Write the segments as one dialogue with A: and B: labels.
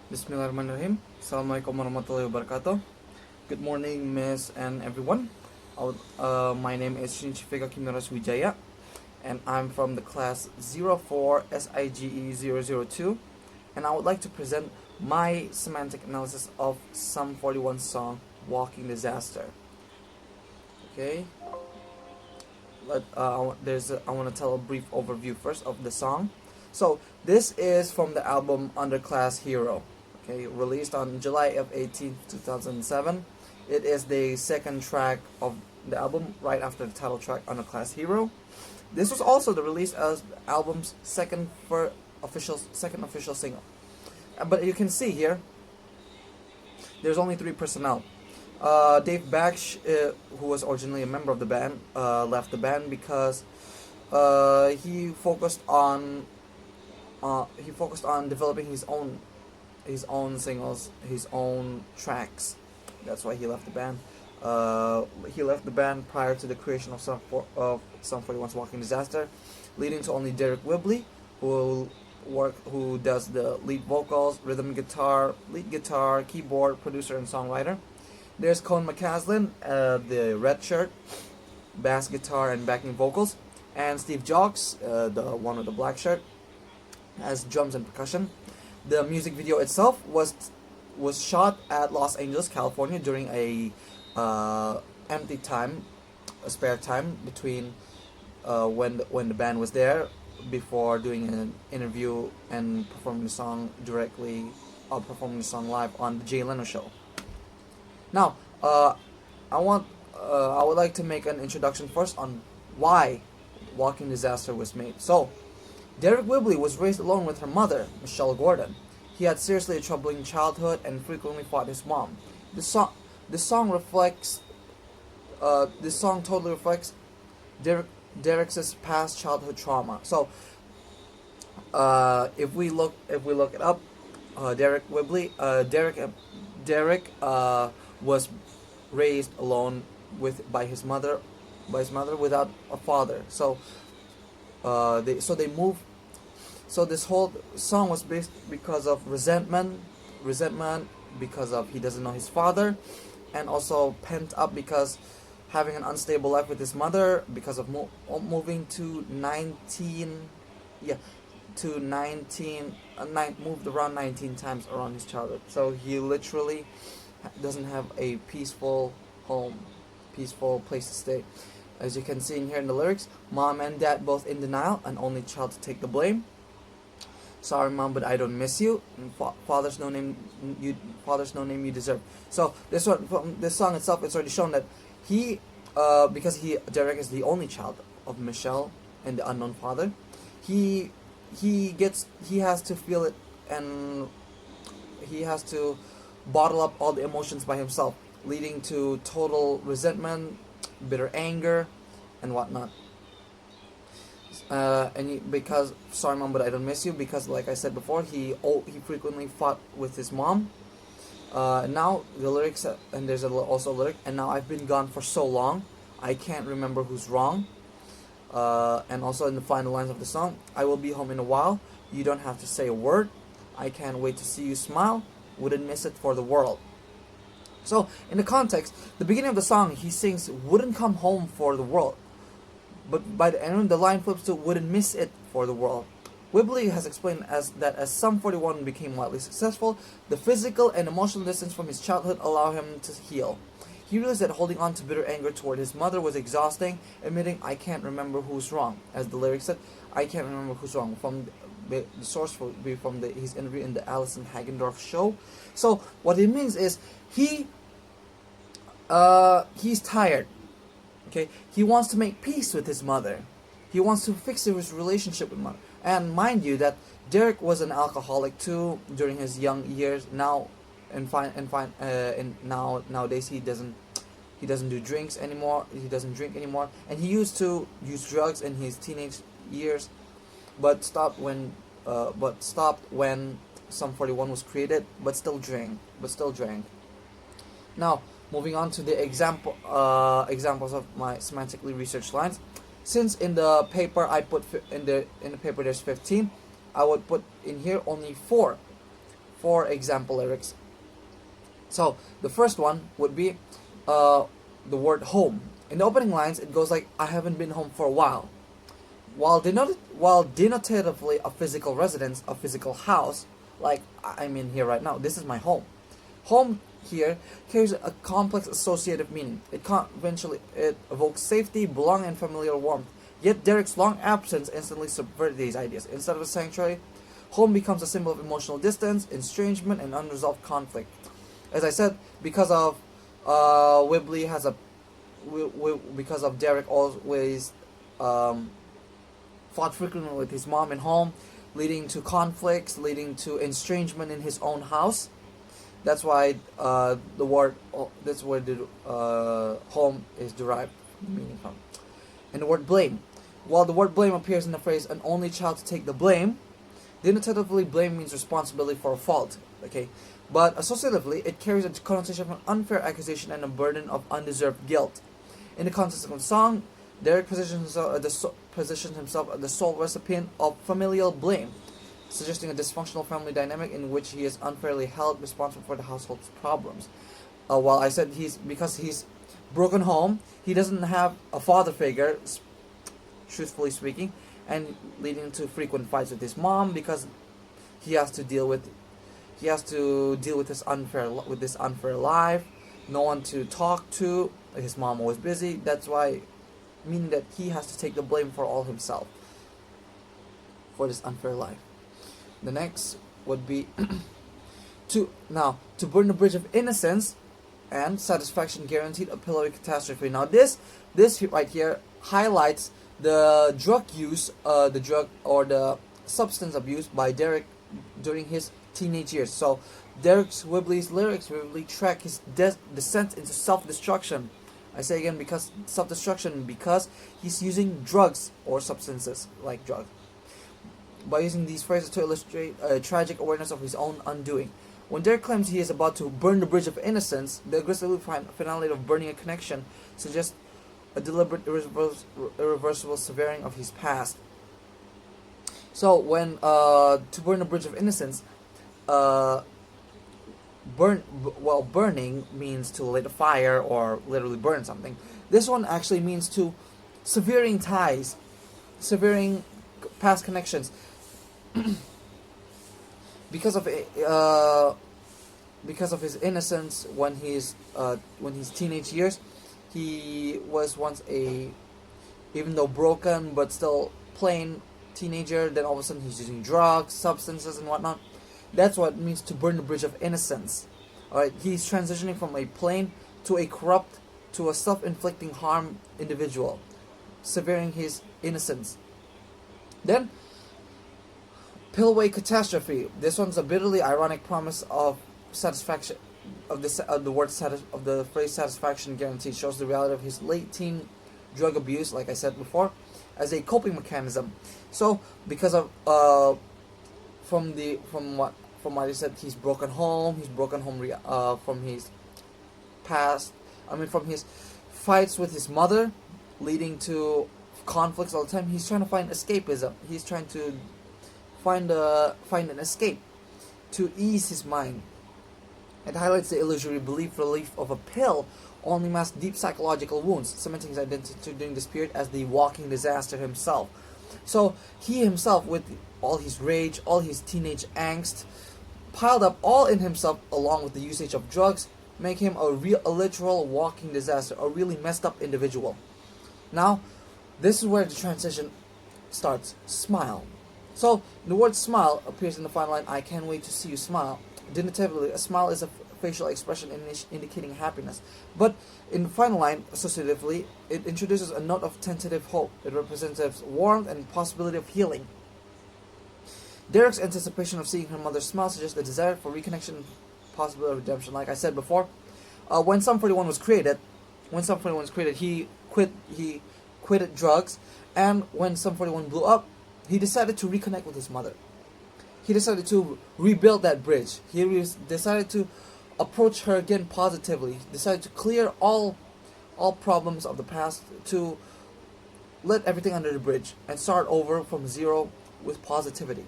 A: Bismillahirrahmanirrahim. Assalamualaikum warahmatullahi wabarakatuh. Good morning, Miss and everyone. My name is Shinnichi Vega Wijaya, and I'm from the class 04 SIGE 002, and I would like to present my semantic analysis of Sum 41 song, Walking Disaster. Okay, I want to tell a brief overview first of the song. So this is from the album Underclass Hero. Okay, released on July of 18th, 2007. It is the second track of the album, right after the title track Underclass Hero. This was also the release as the album's second official single. But you can see here, there's only three personnel. Dave Baksh, who was originally a member of the band, left the band because he focused on developing his own singles, his own tracks. That's why he left the band. He left the band prior to the creation of Sum 41's Walking Disaster, leading to only Derek Whibley, who does the lead vocals, rhythm guitar, lead guitar, keyboard, producer, and songwriter. There's Cone McCaslin, the red shirt, bass guitar and backing vocals, and Steve Jocks, the one with the black shirt, as drums and percussion. The music video itself was shot at Los Angeles, California during a spare time between when the band was there, before doing an interview and performing the song live on the Jay Leno show. Now, I would like to make an introduction first on why Walking Disaster was made. So, Derek Whibley was raised alone with her mother, Michelle Gordon. He had seriously troubling childhood and frequently fought his mom. This song totally reflects Derek's past childhood trauma. So, if we look it up, Derek was raised alone by his mother without a father. So they moved. So this whole song was based because of resentment because of he doesn't know his father, and also pent up because having an unstable life with his mother because of moving to 19 moved around 19 times around his childhood. So he literally doesn't have a peaceful home, peaceful place to stay. As you can see in here in the lyrics, mom and dad both in denial, an only child to take the blame. Sorry mom, but I don't miss you. Father's no name you deserve. So this song itself, it's already shown that because Derek is the only child of Michelle and the unknown father, he has to feel it, and he has to bottle up all the emotions by himself, leading to total resentment, bitter anger, and whatnot. Because sorry mom, but I don't miss you, because like I said before, he frequently fought with his mom. Now the lyrics, and there's also a lyric, and now I've been gone for so long, I can't remember who's wrong. And also in the final lines of the song, I will be home in a while, you don't have to say a word, I can't wait to see you smile, wouldn't miss it for the world. So in the context, the beginning of the song, he sings wouldn't come home for the world, but by the end the line flips to wouldn't miss it for the world. Whibley has explained as Sum 41 became widely successful, the physical and emotional distance from his childhood allowed him to heal. He realized that holding on to bitter anger toward his mother was exhausting, admitting, I can't remember who's wrong. As the lyric said, I can't remember who's wrong. From the source will be from his interview in the Alison Hagendorf show. So what it means is he's tired. Okay, he wants to make peace with his mother. He wants to fix his relationship with mother. And mind you that Derek was an alcoholic too during his young years. Nowadays he doesn't do drinks anymore. He doesn't drink anymore, and he used to use drugs in his teenage years, but stopped when Sum 41 was created. But still drank. Now moving on to the examples of my semantically researched lines. Since in the paper in the paper there's 15, I would put in here only four for example lyrics. So the first one would be the word home. In the opening lines, it goes like, I haven't been home for a while. While denotatively a physical residence, a physical house, like I'm in here right now, this is my home. Home here carries a complex associative meaning. It evokes safety, belonging, and familiar warmth. Yet Derek's long absence instantly subverted these ideas. Instead of a sanctuary, home becomes a symbol of emotional distance, estrangement, and unresolved conflict. As I said, because of Wibbly has a because of Derek always fought frequently with his mom in home, leading to conflicts, leading to estrangement in his own house. That's why the word that's where the home is derived meaning from. And the word blame. While the word blame appears in the phrase "an only child to take the blame," denotatively blame means responsibility for a fault. Okay, but associatively it carries a connotation of an unfair accusation and a burden of undeserved guilt. In the context of the song, Derek positions himself as the sole recipient of familial blame, suggesting a dysfunctional family dynamic in which he is unfairly held responsible for the household's problems. While I said because he's broken home, he doesn't have a father figure, truthfully speaking, and leading to frequent fights with his mom because he has to deal with this unfair life. No one to talk to. His mom was busy. That's why, meaning that he has to take the blame for all himself for this unfair life. The next would be to burn the bridge of innocence and satisfaction guaranteed a pillowy catastrophe. Now this right here highlights the drug use, the drug or the substance abuse by Derek during his teenage years. So Derek's Wibbly's lyrics vividly track his descent into self-destruction. I say again, because self-destruction, because he's using drugs or substances like drugs. By using these phrases to illustrate a tragic awareness of his own undoing. When Derek claims he is about to burn the bridge of innocence, the aggressively finality of burning a connection suggests a deliberate, irreversible severing of his past. So when to burn the bridge of innocence, burning means to light a fire or literally burn something. This one actually means to severing ties, severing past connections. Because of his innocence when his teenage years, he was once even though broken but still plain teenager. Then all of a sudden he's using drugs, substances, and whatnot. That's what it means to burn the bridge of innocence. Alright, he's transitioning from a plain to a corrupt to a self-inflicting harm individual, severing his innocence. Then Pillway catastrophe. This one's a bitterly ironic promise of satisfaction of the phrase satisfaction guaranteed. Shows the reality of his late teen drug abuse, like I said before, as a coping mechanism. So because of from what I said, he's broken home from his past. From his fights with his mother, leading to conflicts all the time. He's trying to find escapism. He's trying to find an escape to ease his mind. It highlights the illusory relief of a pill only masks deep psychological wounds, cementing his identity during this period as the walking disaster himself. So he himself, with all his rage, all his teenage angst, piled up all in himself along with the usage of drugs, make him a literal walking disaster, a really messed up individual. Now, this is where the transition starts. Smile. So, the word smile appears in the final line, I can't wait to see you smile. Denotatively, a smile is a facial expression indicating happiness. But in the final line, associatively, it introduces a note of tentative hope. It represents warmth and possibility of healing. Derek's anticipation of seeing her mother smile suggests the desire for reconnection, possibility of redemption. Like I said before, when Sum 41 was created, he quitted drugs, and when Sum 41 blew up, he decided to reconnect with his mother. He decided to rebuild that bridge. He decided to approach her again positively. He decided to clear all problems of the past, to let everything under the bridge and start over from zero with positivity.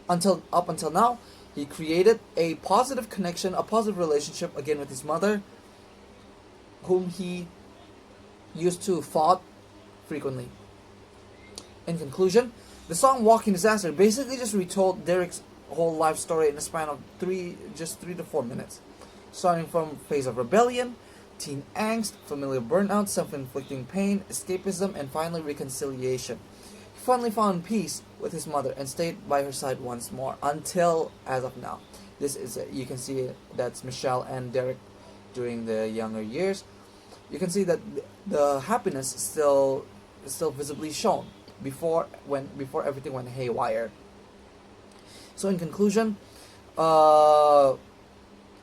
A: Up until now, He created a positive connection, a positive relationship again with his mother, whom he used to fought frequently. In conclusion, the song Walking Disaster basically just retold Derek's whole life story in a span of 3 to 4 minutes. Starting from phase of rebellion, teen angst, familial burnout, self-inflicting pain, escapism, and finally reconciliation. He finally found peace with his mother and stayed by her side once more until, as of now. This is, you can see that's Michelle and Derek during the younger years. You can see that the happiness is still visibly shown before everything went haywire. So in conclusion,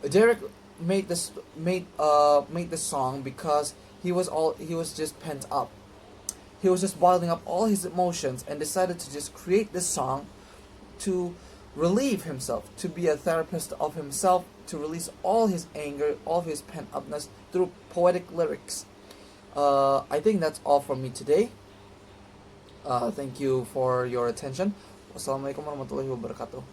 A: Derek made this song because he was just pent up. He was just bottling up all his emotions and decided to just create this song to relieve himself, to be a therapist of himself, to release all his anger, all his pent upness through poetic lyrics. I think that's all from me today. Thank you for your attention. Wassalamualaikum warahmatullahi wabarakatuh.